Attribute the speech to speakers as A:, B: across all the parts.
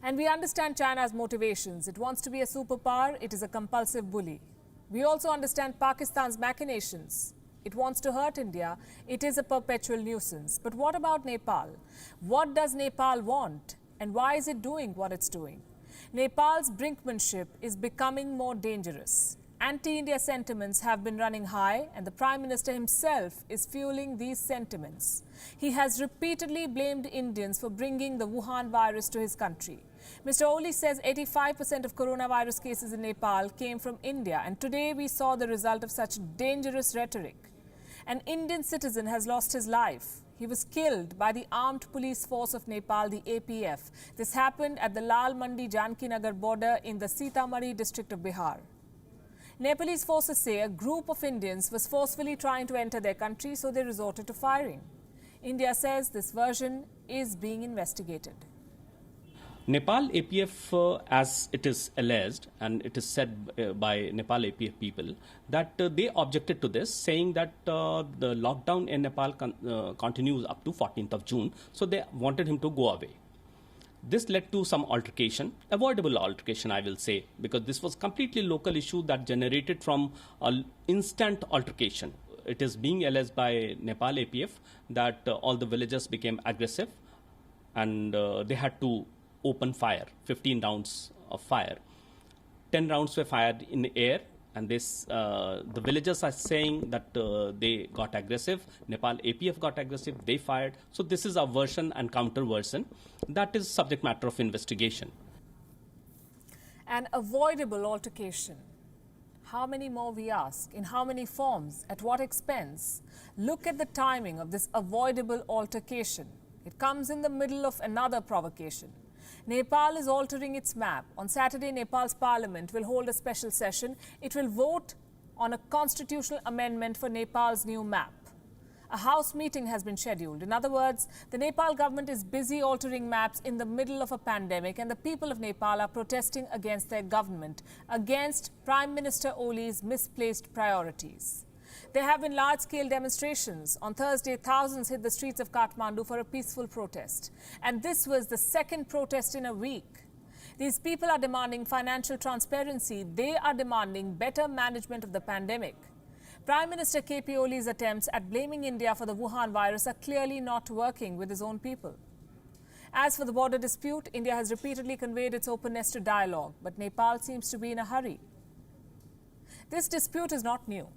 A: And we understand China's motivations. It wants to be a superpower. It is a compulsive bully. We also understand Pakistan's machinations. It wants to hurt India. It is a perpetual nuisance. But what about Nepal? What does Nepal want? And why is it doing what it's doing? Nepal's brinkmanship is becoming more dangerous. Anti-India sentiments have been running high, and the Prime Minister himself is fueling these sentiments. He has repeatedly blamed Indians for bringing the Wuhan virus to his country. Mr. Oli says 85% of coronavirus cases in Nepal came from India, and today we saw the result of such dangerous rhetoric. An Indian citizen has lost his life. He was killed by the armed police force of Nepal, the APF. This happened at the Lal Mandi Janki-Nagar border in the Sitamarhi district of Bihar. Nepalese forces say a group of Indians was forcefully trying to enter their country, so they resorted to firing. India says this version is being investigated.
B: Nepal APF, as it is alleged, and it is said by Nepal APF people, that they objected to this, saying that the lockdown in Nepal continues up to 14th of June, so they wanted him to go away. This led to some altercation, avoidable altercation, I will say, because this was completely local issue that generated from an instant altercation. It is being alleged by Nepal APF that all the villagers became aggressive and they had to open fire, 15 rounds of fire. 10 rounds were fired in the air, and this the villagers are saying that they got aggressive. Nepal APF got aggressive, they fired. So this is a version and counter version. That is subject matter of investigation.
A: An avoidable altercation. How many more, we ask? In how many forms? At what expense? Look at the timing of this avoidable altercation. It comes in the middle of another provocation. Nepal is altering its map. On Saturday, Nepal's parliament will hold a special session. It will vote on a constitutional amendment for Nepal's new map. A house meeting has been scheduled. In other words, the Nepal government is busy altering maps in the middle of a pandemic, and the people of Nepal are protesting against their government, against Prime Minister Oli's misplaced priorities. There have been large-scale demonstrations. On Thursday, thousands hit the streets of Kathmandu for a peaceful protest. And this was the second protest in a week. These people are demanding financial transparency. They are demanding better management of the pandemic. Prime Minister KP Oli's attempts at blaming India for the Wuhan virus are clearly not working with his own people. As for the border dispute, India has repeatedly conveyed its openness to dialogue, but Nepal seems to be in a hurry. This dispute is not new.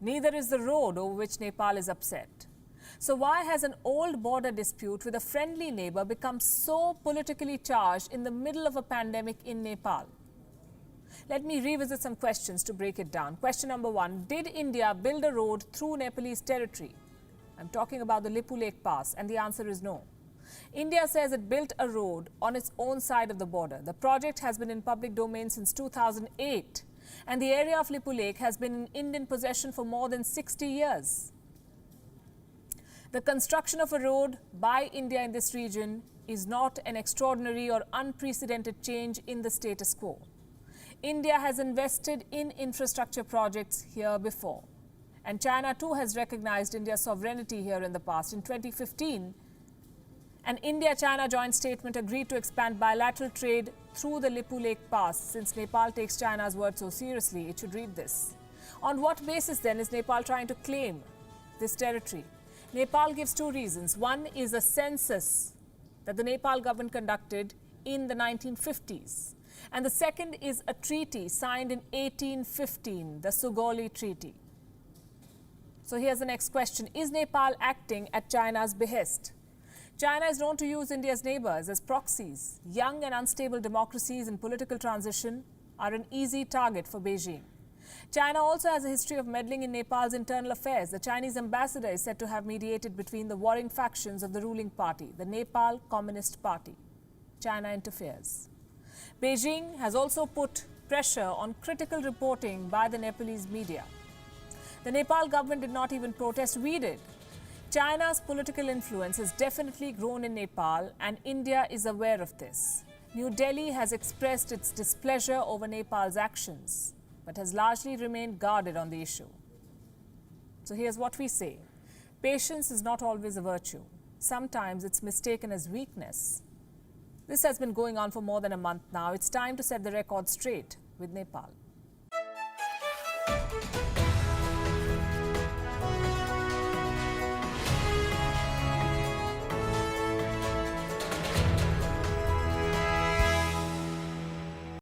A: Neither is the road over which Nepal is upset. So why has an old border dispute with a friendly neighbor become so politically charged in the middle of a pandemic in Nepal? Let me revisit some questions to break it down. Question number one, did India build a road through Nepalese territory? I'm talking about the Lipu Lake Pass, and the answer is no. India says it built a road on its own side of the border. The project has been in public domain since 2008. And the area of Lipu Lake has been in Indian possession for more than 60 years. The construction of a road by India in this region is not an extraordinary or unprecedented change in the status quo. India has invested in infrastructure projects here before. And China too has recognized India's sovereignty here in the past. In 2015, an India-China joint statement agreed to expand bilateral trade through the Lipu Lake Pass. Since Nepal takes China's word so seriously, it should read this. On what basis then is Nepal trying to claim this territory? Nepal gives two reasons. One is a census that the Nepal government conducted in the 1950s. And the second is a treaty signed in 1815, the Sugauli Treaty. So here's the next question. Is Nepal acting at China's behest? China is known to use India's neighbors as proxies. Young and unstable democracies in political transition are an easy target for Beijing. China also has a history of meddling in Nepal's internal affairs. The Chinese ambassador is said to have mediated between the warring factions of the ruling party, the Nepal Communist Party. China interferes. Beijing has also put pressure on critical reporting by the Nepalese media. The Nepal government did not even protest, we did. China's political influence has definitely grown in Nepal, and India is aware of this. New Delhi has expressed its displeasure over Nepal's actions, but has largely remained guarded on the issue. So here's what we say. Patience is not always a virtue. Sometimes it's mistaken as weakness. This has been going on for more than a month now. It's time to set the record straight with Nepal.